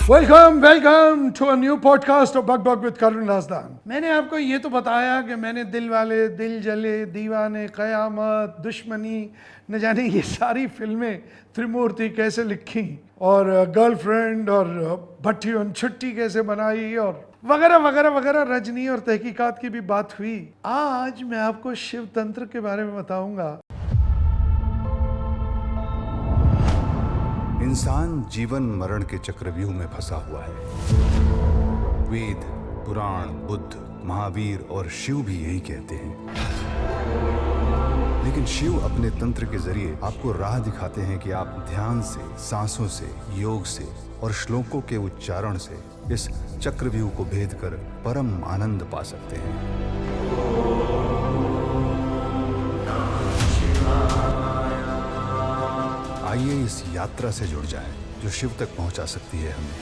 Welcome welcome to a new podcast of bug bug with Karun Rajdan. मैंने आपको ये तो बताया कि मैंने दिल वाले, दिल जले, दीवाने, कयामत, दुश्मनी, न जाने ये सारी फिल्में त्रिमूर्ति कैसे लिखी और गर्लफ्रेंड और भट्टी और छुट्टी कैसे बनाई और वगैरह वगैरह वगैरह, रजनी और तहकीकात की भी बात हुई। आज मैं आपको शिव तंत्र के बारे में बताऊंगा। इंसान जीवन मरण के चक्रव्यूह में फंसा हुआ है। वेद, पुराण, बुद्ध, महावीर और शिव भी यही कहते हैं। लेकिन शिव अपने तंत्र के जरिए आपको राह दिखाते हैं कि आप ध्यान से, सांसों से, योग से और श्लोकों के उच्चारण से इस चक्रव्यूह को भेद कर परम आनंद पा सकते हैं। आइए इस यात्रा से जुड़ जाएं जो शिव तक पहुंचा सकती है हमें।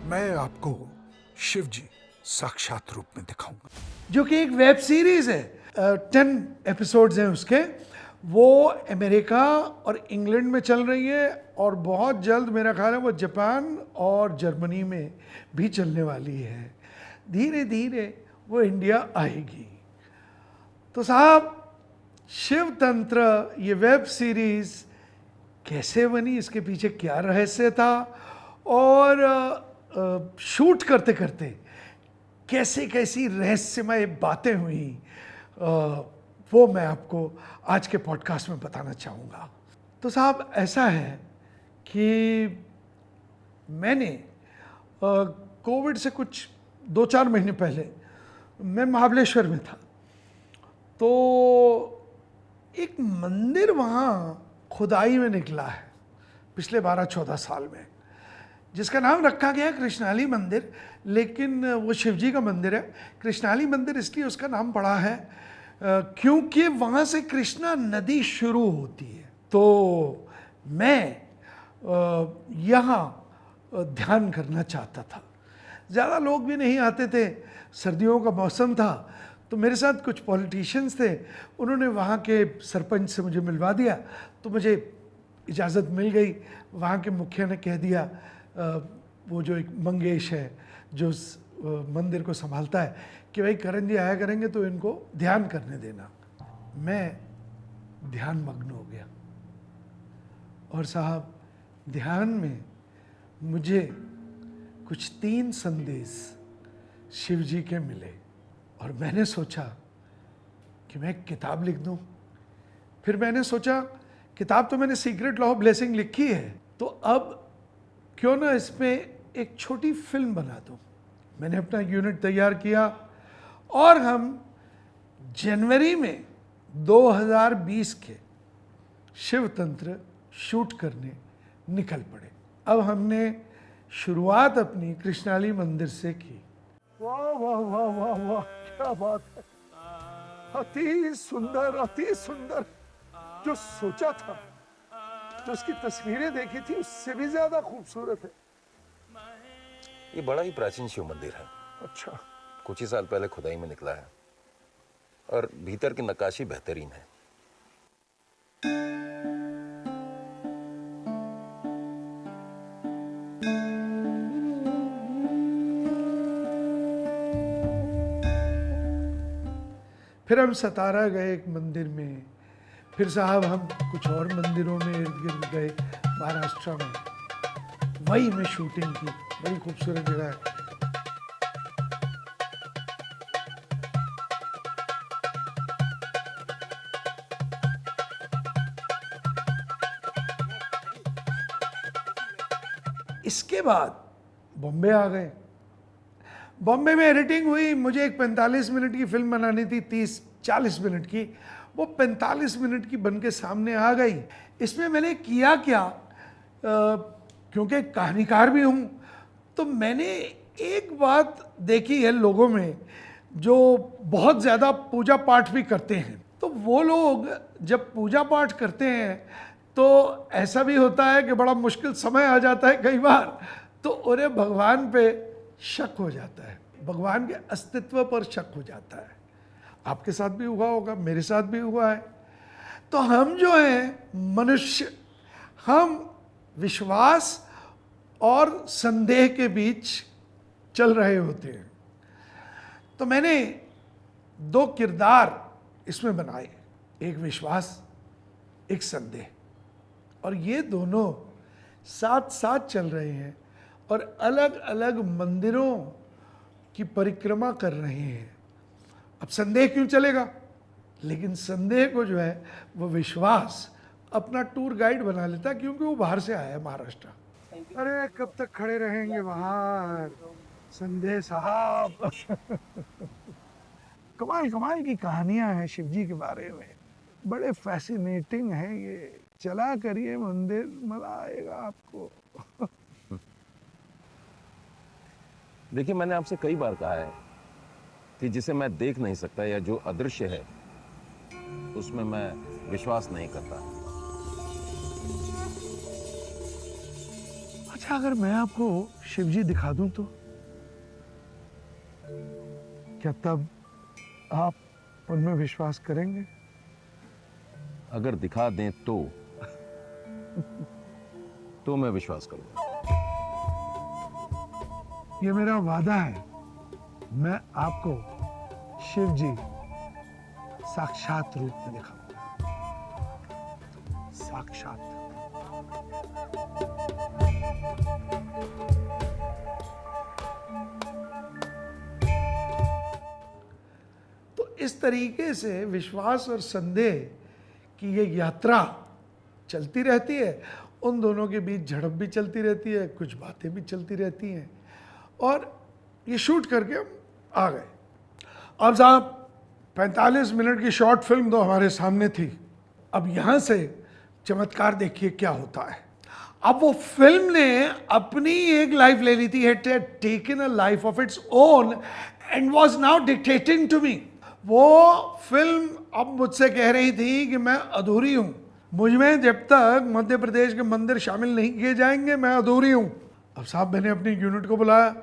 मैं आपको शिव जी साक्षात रूप में दिखाऊंगा, जो कि एक वेब सीरीज है। 10 एपिसोड्स हैं उसके। वो अमेरिका और इंग्लैंड में चल रही है और बहुत जल्द मेरा ख्याल है वो जापान और जर्मनी में भी चलने वाली है। धीरे धीरे वो इंडिया आएगी। तो साहब, शिव तंत्र ये वेब सीरीज कैसे बनी, इसके पीछे क्या रहस्य था और शूट करते करते कैसे कैसी रहस्यमय बातें हुई, वो मैं आपको आज के पॉडकास्ट में बताना चाहूँगा। तो साहब, ऐसा है कि मैंने कोविड से कुछ 2-4 महीने पहले मैं महाबलेश्वर में था। तो एक मंदिर वहाँ खुदाई में निकला है पिछले 12-14 साल में, जिसका नाम रखा गया कृष्णाली मंदिर। लेकिन वो शिवजी का मंदिर है। कृष्णाली मंदिर इसलिए उसका नाम पड़ा है क्योंकि वहाँ से कृष्णा नदी शुरू होती है। तो मैं यहाँ ध्यान करना चाहता था। ज़्यादा लोग भी नहीं आते थे, सर्दियों का मौसम था। तो मेरे साथ कुछ पॉलिटिशियंस थे, उन्होंने वहाँ के सरपंच से मुझे मिलवा दिया। तो मुझे इजाज़त मिल गई। वहाँ के मुखिया ने कह दिया, वो जो एक मंगेश है जो मंदिर को संभालता है, कि भाई करण जी आया करेंगे तो इनको ध्यान करने देना। मैं ध्यान मग्न हो गया और साहब, ध्यान में मुझे कुछ 3 संदेश शिव जी के मिले और मैंने सोचा कि मैं एक किताब लिख दूं। फिर मैंने सोचा, किताब तो मैंने सीक्रेट लॉ ऑफ ब्लेसिंग लिखी है, तो अब क्यों ना इसमें एक छोटी फिल्म बना दूं। मैंने अपना यूनिट तैयार किया और हम जनवरी में 2020 के शिव तंत्र शूट करने निकल पड़े। अब हमने शुरुआत अपनी कृष्णाली मंदिर से की। वाह वाह वाह वाह वाह, क्या बात है। अति सुंदर, अति सुंदर। जो सोचा था, जो उसकी तस्वीरें देखी थी, उससे भी ज्यादा खूबसूरत है। ये बड़ा ही प्राचीन शिव मंदिर है। अच्छा, कुछ ही साल पहले खुदाई में निकला है और भीतर की नक्काशी बेहतरीन है। फिर हम सतारा गए एक मंदिर में। फिर साहब हम कुछ और मंदिरों में इर्द गिर्द गए महाराष्ट्र में। वही में शूटिंग की। बड़ी खूबसूरत जगह है। इसके बाद बॉम्बे आ गए। बॉम्बे में एडिटिंग हुई। मुझे एक 45 मिनट की फिल्म बनानी थी, 30-40 मिनट की। वो 45 मिनट की बन के सामने आ गई। इसमें मैंने किया क्या, क्योंकि कहानीकार भी हूँ, तो मैंने एक बात देखी है लोगों में जो बहुत ज़्यादा पूजा पाठ भी करते हैं। तो वो लोग जब पूजा पाठ करते हैं तो ऐसा भी होता है कि बड़ा मुश्किल समय आ जाता है कई बार, तो उन्हें भगवान पे शक हो जाता है, भगवान के अस्तित्व पर शक हो जाता है। आपके साथ भी हुआ होगा, मेरे साथ भी हुआ है। तो हम जो हैं मनुष्य, हम विश्वास और संदेह के बीच चल रहे होते हैं। तो मैंने 2 किरदार इसमें बनाए, एक विश्वास, एक संदेह, और ये दोनों साथ साथ चल रहे हैं और अलग अलग मंदिरों की परिक्रमा कर रहे हैं। अब संदेह क्यों चलेगा, लेकिन संदेह को जो है वो विश्वास अपना टूर गाइड बना लेता, क्योंकि वो बाहर से आया है, महाराष्ट्र। अरे कब तक खड़े रहेंगे वहां संदेह साहब। कमाल कमाल की कहानियां हैं शिव जी के बारे में, बड़े फैसिनेटिंग है ये। चला करिए मंदिर, मजा आएगा आपको। देखिए, मैंने आपसे कई बार कहा है कि जिसे मैं देख नहीं सकता या जो अदृश्य है उसमें मैं विश्वास नहीं करता। अच्छा, अगर मैं आपको शिव जी दिखा दूं तो क्या तब आप उनमें विश्वास करेंगे? अगर दिखा दें तो मैं विश्वास करूंगा। ये मेरा वादा है, मैं आपको शिव जी साक्षात रूप में दिखाऊंगा, साक्षात। तो इस तरीके से विश्वास और संदेह की ये यात्रा चलती रहती है। उन दोनों के बीच झड़प भी चलती रहती है, कुछ बातें भी चलती रहती हैं, और ये शूट करके हम आ गए। अब साहब 45 मिनट की शॉर्ट फिल्म तो हमारे सामने थी। अब यहाँ से चमत्कार देखिए क्या होता है। अब वो फिल्म ने अपनी एक लाइफ ले ली थी, had taken a life of its own and was now dictating to me। वो फिल्म अब मुझसे कह रही थी कि मैं अधूरी हूँ, मुझमें जब तक मध्य प्रदेश के मंदिर शामिल नहीं किए जाएंगे मैं अधूरी हूँ। अब साहब मैंने अपनी यूनिट को बुलाया।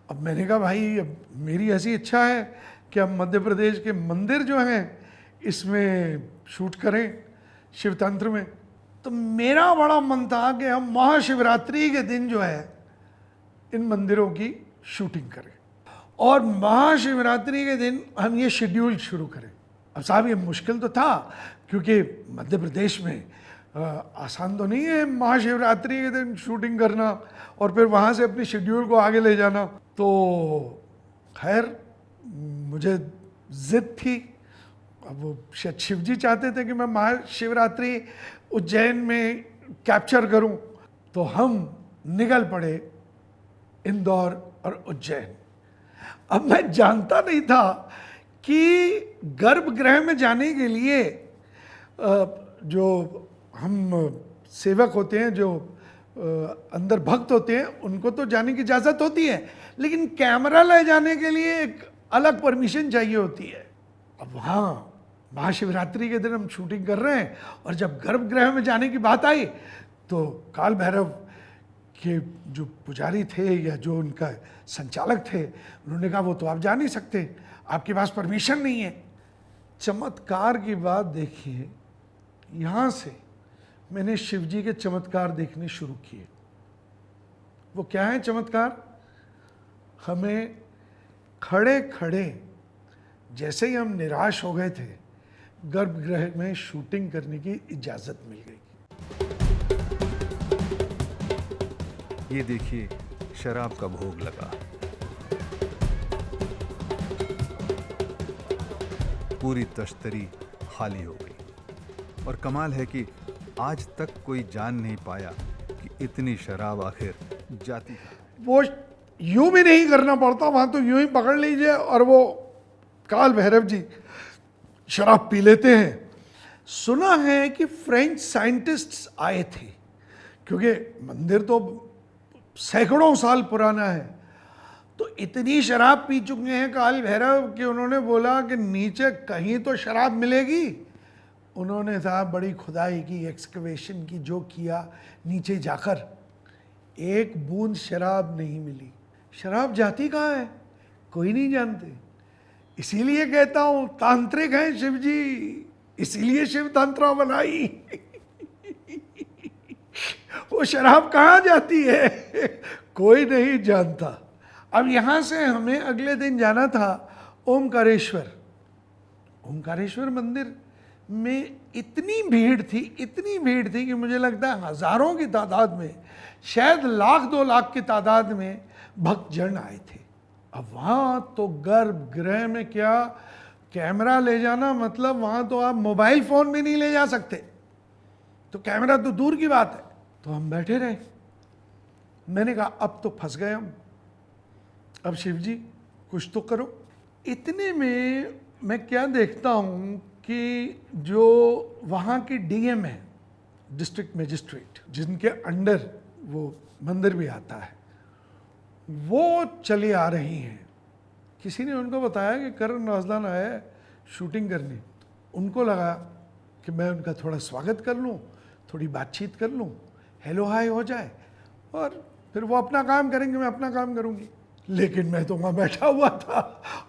अब मैंने कहा भाई, अब मेरी ऐसी इच्छा है कि अब मध्य प्रदेश के मंदिर जो हैं इसमें शूट करें शिव तंत्र में। तो मेरा बड़ा मन था कि हम महाशिवरात्रि के दिन जो है इन मंदिरों की शूटिंग करें और महाशिवरात्रि के दिन हम ये शेड्यूल शुरू करें। अब साहब ये मुश्किल तो था, क्योंकि मध्य प्रदेश में आसान तो नहीं है महाशिवरात्रि के दिन शूटिंग करना और फिर वहाँ से अपनी शेड्यूल को आगे ले जाना। तो खैर मुझे जिद थी। अब वो शायद शिव जी चाहते थे कि मैं महाशिवरात्रि उज्जैन में कैप्चर करूं, तो हम निकल पड़े इंदौर और उज्जैन। अब मैं जानता नहीं था कि गर्भगृह में जाने के लिए जो हम सेवक होते हैं, जो अंदर भक्त होते हैं, उनको तो जाने की इजाज़त होती है, लेकिन कैमरा ले जाने के लिए एक अलग परमिशन चाहिए होती है। अब वहाँ महाशिवरात्रि के दिन हम शूटिंग कर रहे हैं और जब गर्भगृह में जाने की बात आई तो काल भैरव के जो पुजारी थे या जो उनका संचालक थे, उन्होंने कहा वो तो आप जा नहीं सकते, आपके पास परमिशन नहीं है। चमत्कार की बात देखिए, यहाँ से मैंने शिव जी के चमत्कार देखने शुरू किए। वो क्या है चमत्कार? हमें खड़े खड़े, जैसे ही हम निराश हो गए थे, गर्भगृह में शूटिंग करने की इजाजत मिल गई। ये देखिए, शराब का भोग लगा। पूरी तश्तरी खाली हो गई और कमाल है कि आज तक कोई जान नहीं पाया कि इतनी शराब आखिर जाती कहाँ। वो यूं भी नहीं करना पड़ता, वहां तो यूं ही पकड़ लीजिए और वो काल भैरव जी शराब पी लेते हैं। सुना है कि फ्रेंच साइंटिस्ट्स आए थे, क्योंकि मंदिर तो सैकड़ों साल पुराना है, तो इतनी शराब पी चुके हैं काल भैरव कि उन्होंने बोला कि नीचे कहीं तो शराब मिलेगी। उन्होंने साहब बड़ी खुदाई की, एक्सकवेशन की, जो किया, नीचे जाकर एक बूंद शराब नहीं मिली। शराब जाती कहाँ है कोई नहीं जानते। इसीलिए कहता हूँ तांत्रिक हैं शिव जी, इसीलिए शिव तंत्र बनाई। वो शराब कहाँ जाती है कोई नहीं जानता। अब यहाँ से हमें अगले दिन जाना था ओमकारेश्वर। ओमकारेश्वर मंदिर में इतनी भीड़ थी कि मुझे लगता है हजारों की तादाद में, शायद लाख 2 लाख की तादाद में भक्तजन आए थे। अब वहाँ तो गर्भगृह में क्या कैमरा ले जाना, मतलब वहाँ तो आप मोबाइल फ़ोन भी नहीं ले जा सकते, तो कैमरा तो दूर की बात है। तो हम बैठे रहे। मैंने कहा अब तो फंस गए हम, अब शिव जी कुछ तो करो। इतने में मैं क्या देखता हूँ कि जो वहाँ की डीएम है, डिस्ट्रिक्ट मजिस्ट्रेट, जिनके अंडर वो मंदिर भी आता है, वो चली आ रही हैं। किसी ने उनको बताया कि करण औजला आया है शूटिंग करने। उनको लगा कि मैं उनका थोड़ा स्वागत कर लूँ, थोड़ी बातचीत कर लूँ, हेलो हाय हो जाए, और फिर वो अपना काम करेंगे, मैं अपना काम करूँगी। लेकिन मैं तो वहाँ बैठा हुआ था,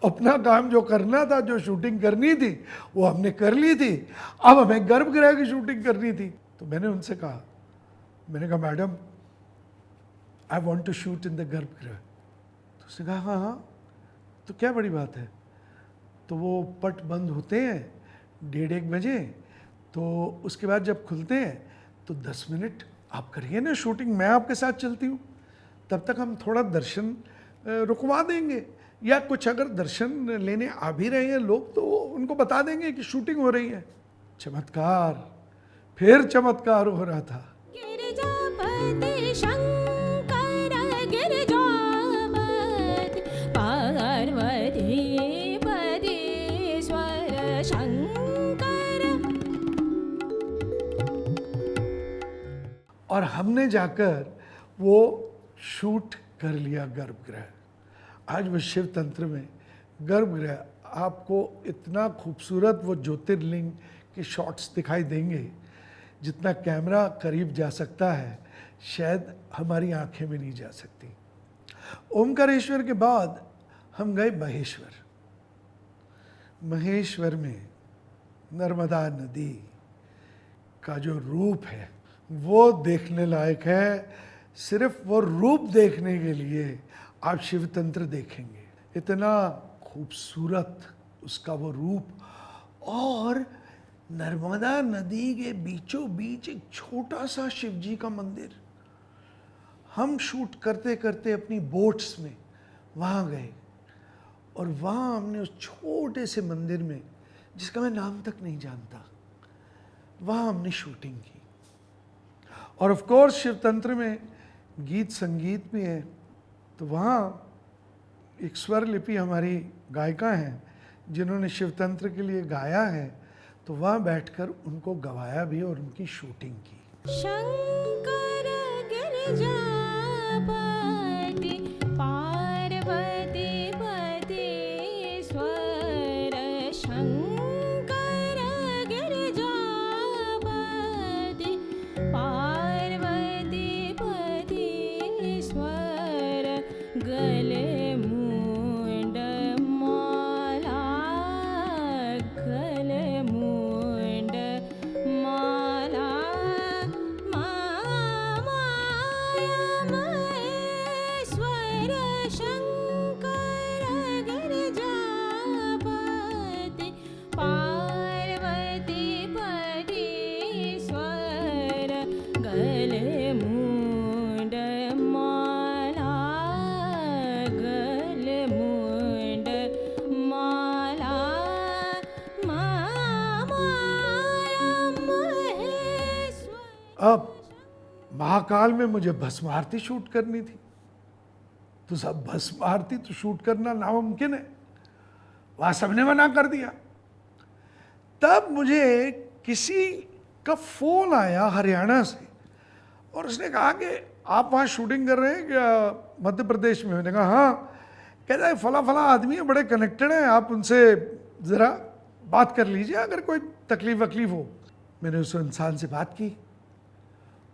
अपना काम जो करना था, जो शूटिंग करनी थी वो हमने कर ली थी, अब हमें गर्भगृह की शूटिंग करनी थी। तो मैंने उनसे कहा, मैंने कहा madam I want to shoot in the garbhagriha. तो उसने कहा हाँ हाँ, तो क्या बड़ी बात है। तो वो पट बंद होते हैं 1:30 बजे, तो उसके बाद जब खुलते हैं तो 10 मिनट आप करिए ना शूटिंग, मैं आपके साथ चलती हूँ, तब तक हम थोड़ा दर्शन रुकवा देंगे, या कुछ अगर दर्शन लेने आ भी रहे हैं लोग तो उनको बता देंगे कि शूटिंग हो रही है। चमत्कार, फिर चमत्कार हो रहा था। गिरिजापति शंकर गिरिजापति पार्वती परीश्वर शंकर। और हमने जाकर वो शूट कर लिया गर्भगृह। आज वो शिव तंत्र में गर्भगृह आपको इतना खूबसूरत वो ज्योतिर्लिंग के शॉट्स दिखाई देंगे, जितना कैमरा करीब जा सकता है शायद हमारी आंखें में नहीं जा सकती। ओमकारेश्वर के बाद हम गए महेश्वर। महेश्वर में नर्मदा नदी का जो रूप है वो देखने लायक है। सिर्फ वो रूप देखने के लिए आप शिव तंत्र देखेंगे, इतना खूबसूरत उसका वो रूप। और नर्मदा नदी के बीचों बीच एक छोटा सा शिव जी का मंदिर। हम शूट करते करते अपनी बोट्स में वहाँ गए, और वहाँ हमने उस छोटे से मंदिर में, जिसका मैं नाम तक नहीं जानता, वहाँ हमने शूटिंग की। और ऑफ कोर्स शिव तंत्र में गीत संगीत भी है, तो वहाँ एक स्वर लिपि हमारी गायिका हैं जिन्होंने शिव तंत्र के लिए गाया है, तो वहाँ बैठकर उनको गवाया भी और उनकी शूटिंग की। शंकर गिरिजापति पार्वती पतीश्वर शंकर गिरिजापति पार्वती पतीश्वर गले मुंड माला गले मुंड माला माया महेश्वर शंकर गिरिजापति पार्वती पतीश्वर गले मुंड माला गले मुंड माला माया महेश्वर। अब महाकाल में मुझे भस्म आरती शूट करनी थी, तो सब भस्म आरती तो शूट करना नामुमकिन है, वहाँ सबने मना कर दिया। तब मुझे किसी का फ़ोन आया हरियाणा से, और उसने कहा कि आप वहाँ शूटिंग कर रहे हैं क्या मध्य प्रदेश में? मैंने कहा हाँ। कहता है फला फला आदमी है, बड़े कनेक्टेड हैं, आप उनसे ज़रा बात कर लीजिए अगर कोई तकलीफ़ वकलीफ़ हो। मैंने उस इंसान से बात की।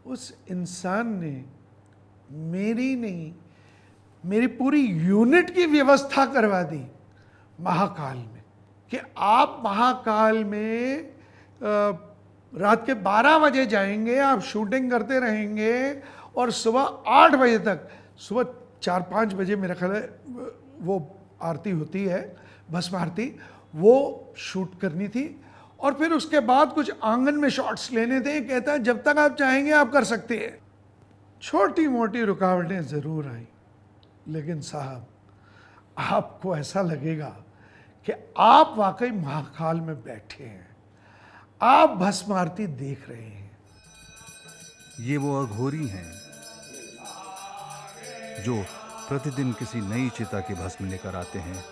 उस इंसान ने मेरी नहीं, मेरी पूरी यूनिट की व्यवस्था करवा दी महाकाल में, कि आप महाकाल में रात के 12 बजे जाएंगे, आप शूटिंग करते रहेंगे और सुबह 8 बजे तक, सुबह 4-5 बजे मेरा ख्याल है वो आरती होती है, भस्म आरती, वो शूट करनी थी। और फिर उसके बाद कुछ आंगन में शॉट्स लेने थे। कहता है जब तक आप चाहेंगे आप कर सकते हैं। छोटी मोटी रुकावटें ज़रूर आई, लेकिन साहब आपको ऐसा लगेगा कि आप वाकई महाकाल में बैठे हैं, आप भस्म आरती देख रहे हैं। ये वो अघोरी हैं जो प्रतिदिन किसी नई चिता की भस्म लेकर आते हैं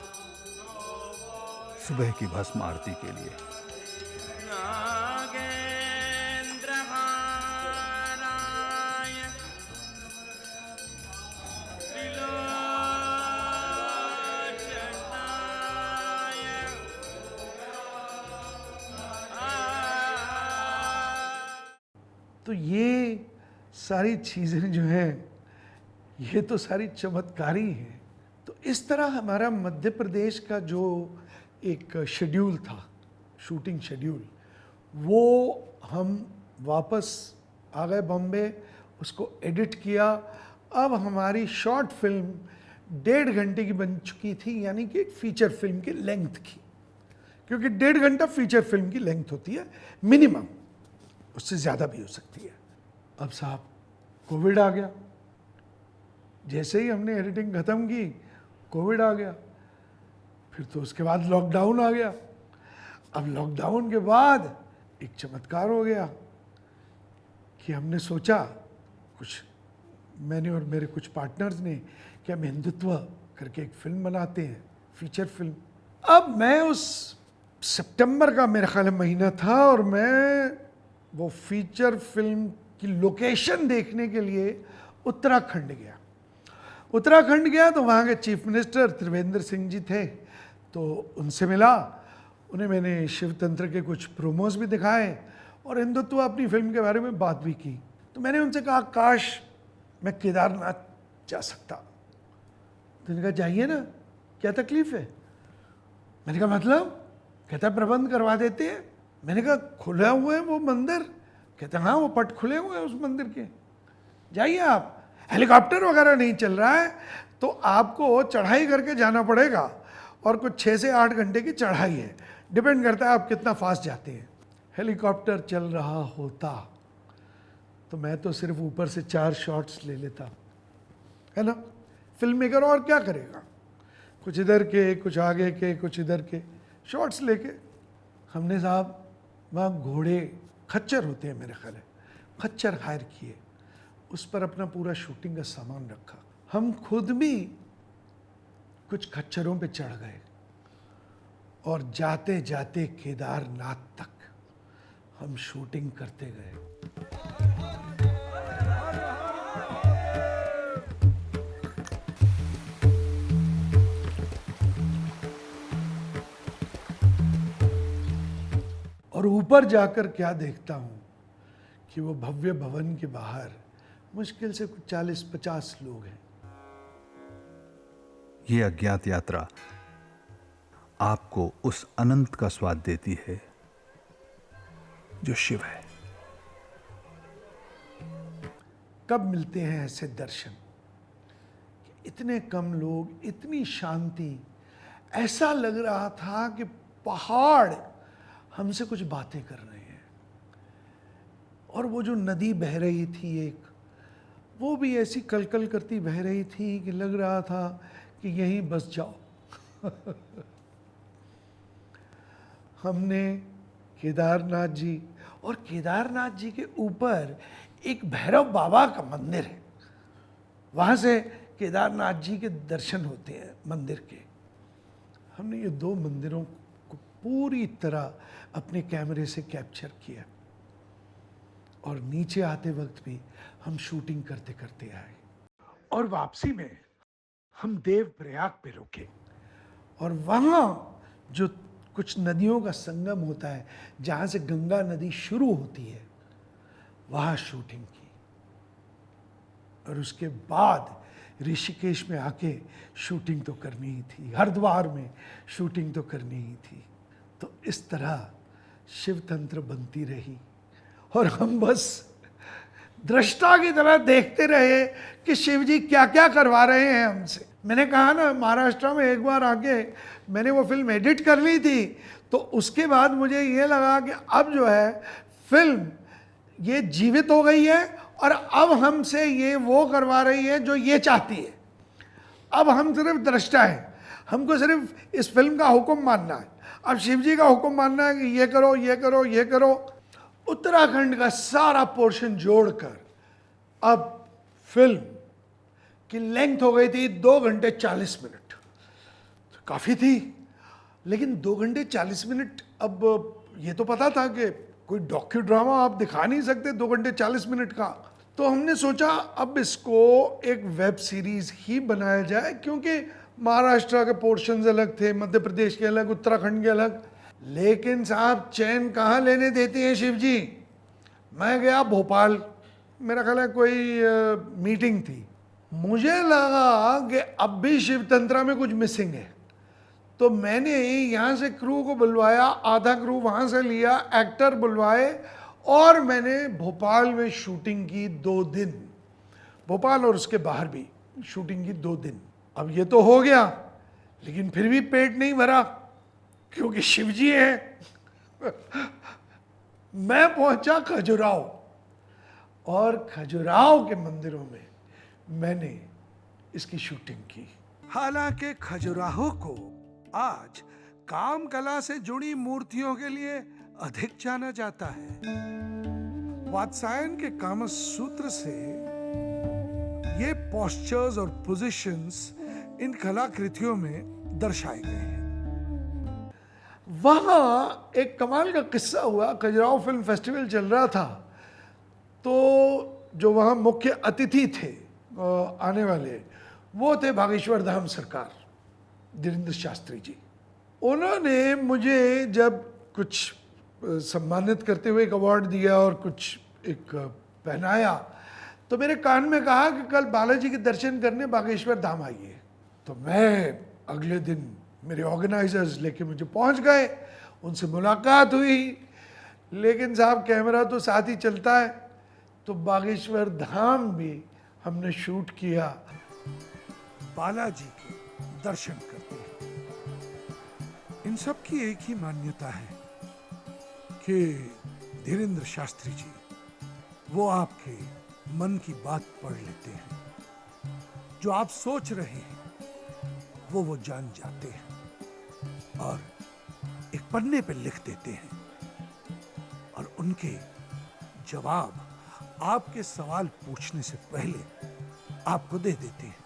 सुबह की भस्म आरती के लिए। तो ये सारी चीज़ें जो हैं, ये तो सारी चमत्कारी हैं। तो इस तरह हमारा मध्य प्रदेश का जो एक शेड्यूल था, शूटिंग शेड्यूल, वो हम वापस आ गए बॉम्बे, उसको एडिट किया। अब हमारी शॉर्ट फिल्म 1.5 घंटे की बन चुकी थी, यानी कि एक फीचर फिल्म की लेंथ की, क्योंकि 1.5 घंटा फीचर फिल्म की लेंथ होती है मिनिमम, उससे ज़्यादा भी हो सकती है। अब साहब कोविड आ गया, जैसे ही हमने एडिटिंग ख़त्म की कोविड आ गया, फिर तो उसके बाद लॉकडाउन आ गया। अब लॉकडाउन के बाद एक चमत्कार हो गया कि हमने सोचा, कुछ मैंने और मेरे कुछ पार्टनर्स ने, कि हम हिंदुत्व करके एक फिल्म बनाते हैं, फीचर फिल्म। अब मैं उस सितंबर का मेरा ख्याल महीना था और मैं वो फीचर फिल्म की लोकेशन देखने के लिए उत्तराखंड गया। उत्तराखंड गया तो वहाँ के चीफ मिनिस्टर त्रिवेंद्र सिंह जी थे, तो उनसे मिला। उन्हें मैंने शिव तंत्र के कुछ प्रोमोज भी दिखाए और हिंदुत्व अपनी फिल्म के बारे में बात भी की। तो मैंने उनसे कहा काश मैं केदारनाथ जा सकता। तो उन्होंने कहा जाइए ना, क्या तकलीफ है? मैंने कहा मतलब? कहता प्रबंध करवा देते हैं। मैंने कहा खुला हुआ है वो मंदिर? कहते हाँ वो पट खुले हुए हैं उस मंदिर के, जाइए आप। हेलीकॉप्टर वगैरह नहीं चल रहा है तो आपको चढ़ाई करके जाना पड़ेगा, और कुछ 6 से 8 घंटे की चढ़ाई है, डिपेंड करता है आप कितना फास्ट जाते हैं। हेलीकॉप्टर चल रहा होता तो मैं तो सिर्फ ऊपर से 4 शॉट्स ले लेता, है ना। फिल्म मेकर और क्या करेगा, कुछ इधर के, कुछ आगे के, कुछ इधर के शॉट्स लेके हमने साहब वहाँ घोड़े, खच्चर होते हैं मेरे ख्याल है, खच्चर हायर किए, उस पर अपना पूरा शूटिंग का सामान रखा। हम खुद भी कुछ खच्चरों पे चढ़ गए और जाते जाते केदारनाथ तक हम शूटिंग करते गए। और ऊपर जाकर क्या देखता हूँ कि वो भव्य भवन के बाहर मुश्किल से कुछ 40-50 लोग हैं। ये अज्ञात यात्रा आपको उस अनंत का स्वाद देती है जो शिव है। कब मिलते हैं ऐसे दर्शन कि इतने कम लोग, इतनी शांति, ऐसा लग रहा था कि पहाड़ हमसे कुछ बातें कर रहे हैं। और वो जो नदी बह रही थी एक, वो भी ऐसी कलकल करती बह रही थी कि लग रहा था कि यहीं बस जाओ। हमने केदारनाथ जी, और केदारनाथ जी के ऊपर एक भैरव बाबा का मंदिर है, वहाँ से केदारनाथ जी के दर्शन होते हैं मंदिर के। हमने ये 2 मंदिरों को पूरी तरह अपने कैमरे से कैप्चर किया, और नीचे आते वक्त भी हम शूटिंग करते करते आए। और वापसी में हम देवप्रयाग पे रुके, और वहाँ जो कुछ नदियों का संगम होता है, जहाँ से गंगा नदी शुरू होती है, वहाँ शूटिंग की। और उसके बाद ऋषिकेश में आके शूटिंग तो करनी ही थी, हरिद्वार में शूटिंग तो करनी ही थी। तो इस तरह शिव तंत्र बनती रही और हम बस दृष्टा की तरह देखते रहे कि शिव जी क्या क्या करवा रहे हैं हमसे। मैंने कहा ना, महाराष्ट्र में एक बार आके मैंने वो फिल्म एडिट कर ली थी, तो उसके बाद मुझे ये लगा कि अब जो है फिल्म ये जीवित हो गई है और अब हमसे ये वो करवा रही है जो ये चाहती है। अब हम सिर्फ दृष्टा हैं, हमको सिर्फ इस फिल्म का हुक्म मानना है। अब शिव जी का हुक्म मानना है कि ये करो, ये करो, ये करो। उत्तराखंड का सारा पोर्शन जोड़कर अब फिल्म की लेंथ हो गई थी 2 घंटे 40 मिनट। तो काफ़ी थी, लेकिन 2 घंटे 40 मिनट, अब ये तो पता था कि कोई डॉक्यू ड्रामा आप दिखा नहीं सकते 2 घंटे 40 मिनट का। तो हमने सोचा अब इसको एक वेब सीरीज ही बनाया जाए, क्योंकि महाराष्ट्र के पोर्शंस अलग थे, मध्य प्रदेश के अलग, उत्तराखंड के अलग। लेकिन साहब चैन कहाँ लेने देते हैं शिव जी। मैं गया भोपाल, मेरा ख्याल है कोई मीटिंग थी। मुझे लगा कि अब भी शिव तंत्रा में कुछ मिसिंग है, तो मैंने यहाँ से क्रू को बुलवाया, आधा क्रू वहाँ से लिया, एक्टर बुलवाए और मैंने भोपाल में शूटिंग की 2 दिन। भोपाल और उसके बाहर भी शूटिंग की 2 दिन। अब ये तो हो गया, लेकिन फिर भी पेट नहीं भरा, क्योंकि शिव जी हैं। मैं पहुंचा खजुराहो और खजुराहो के मंदिरों में मैंने इसकी शूटिंग की। हालांकि खजुराहो को आज काम कला से जुड़ी मूर्तियों के लिए अधिक जाना जाता है। वात्सायन के कामसूत्र से ये पोस्चर्स और पोजीशंस इन कलाकृतियों में दर्शाए गए हैं। वहाँ एक कमाल का किस्सा हुआ। खजुराहो फिल्म फेस्टिवल चल रहा था, तो जो वहाँ मुख्य अतिथि थे आने वाले, वो थे बागेश्वर धाम सरकार धीरेन्द्र शास्त्री जी। उन्होंने मुझे जब कुछ सम्मानित करते हुए एक अवार्ड दिया और कुछ एक पहनाया, तो मेरे कान में कहा कि कल बालाजी के दर्शन करने बागेश्वर धाम आइए। तो मैं अगले दिन मेरे ऑर्गेनाइजर्स लेके मुझे पहुंच गए, उनसे मुलाकात हुई। लेकिन साहब कैमरा तो साथ ही चलता है, तो बागेश्वर धाम भी हमने शूट किया। बालाजी के दर्शन करते हैं। इन सब की एक ही मान्यता है कि धीरेन्द्र शास्त्री जी वो आपके मन की बात पढ़ लेते हैं। जो आप सोच रहे हैं वो जान जाते हैं और एक पन्ने पे लिख देते हैं, और उनके जवाब आपके सवाल पूछने से पहले आपको दे देते हैं।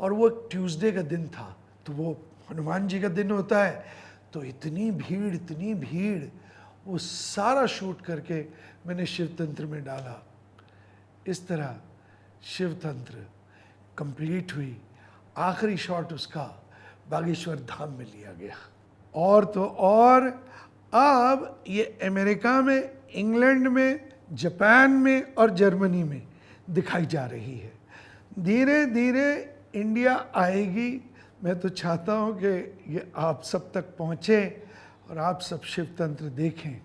और वो ट्यूसडे का दिन था, तो वो हनुमान जी का दिन होता है, तो इतनी भीड़, वो सारा शूट करके मैंने शिव तंत्र में डाला। इस तरह शिव तंत्र कंप्लीट हुई। आखिरी शॉट उसका बागेश्वर धाम में लिया गया। और तो और अब ये अमेरिका में, इंग्लैंड में, जापान में और जर्मनी में दिखाई जा रही है। धीरे धीरे इंडिया आएगी। मैं तो चाहता हूँ कि ये आप सब तक पहुँचे और आप सब शिव तंत्र देखें।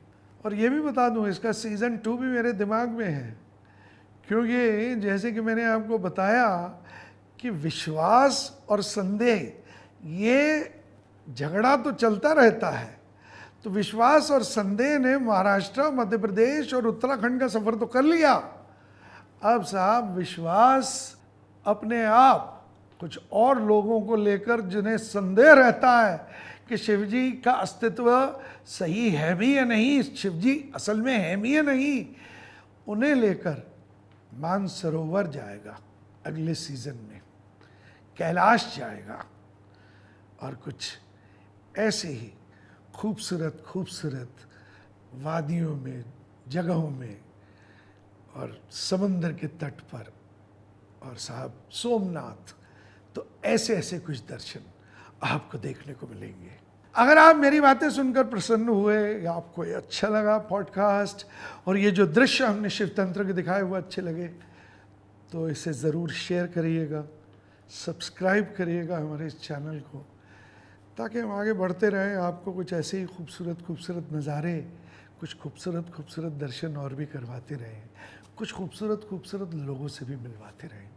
और ये भी बता दूँ, इसका सीज़न 2 भी मेरे दिमाग में है, क्योंकि जैसे कि मैंने आपको बताया कि विश्वास और संदेह ये झगड़ा तो चलता रहता है। तो विश्वास और संदेह ने महाराष्ट्र, मध्य प्रदेश और उत्तराखंड का सफ़र तो कर लिया। अब साहब विश्वास अपने आप कुछ और लोगों को लेकर, जिन्हें संदेह रहता है कि शिवजी का अस्तित्व सही है भी या नहीं, शिवजी असल में है भी या नहीं, उन्हें लेकर मानसरोवर जाएगा अगले सीज़न में, कैलाश जाएगा और कुछ ऐसे ही खूबसूरत वादियों में, जगहों में और समंदर के तट पर, और साहब सोमनाथ, तो ऐसे कुछ दर्शन आपको देखने को मिलेंगे। अगर आप मेरी बातें सुनकर प्रसन्न हुए या आपको ये अच्छा लगा पॉडकास्ट, और ये जो दृश्य हमने शिव तंत्र के दिखाए हुए अच्छे लगे, तो इसे ज़रूर शेयर करिएगा, सब्सक्राइब करिएगा हमारे इस चैनल को, ताकि हम आगे बढ़ते रहें, आपको कुछ ऐसे ही खूबसूरत खूबसूरत नज़ारे, कुछ खूबसूरत खूबसूरत दर्शन और भी करवाते रहें, कुछ खूबसूरत खूबसूरत लोगों से भी मिलवाते रहें।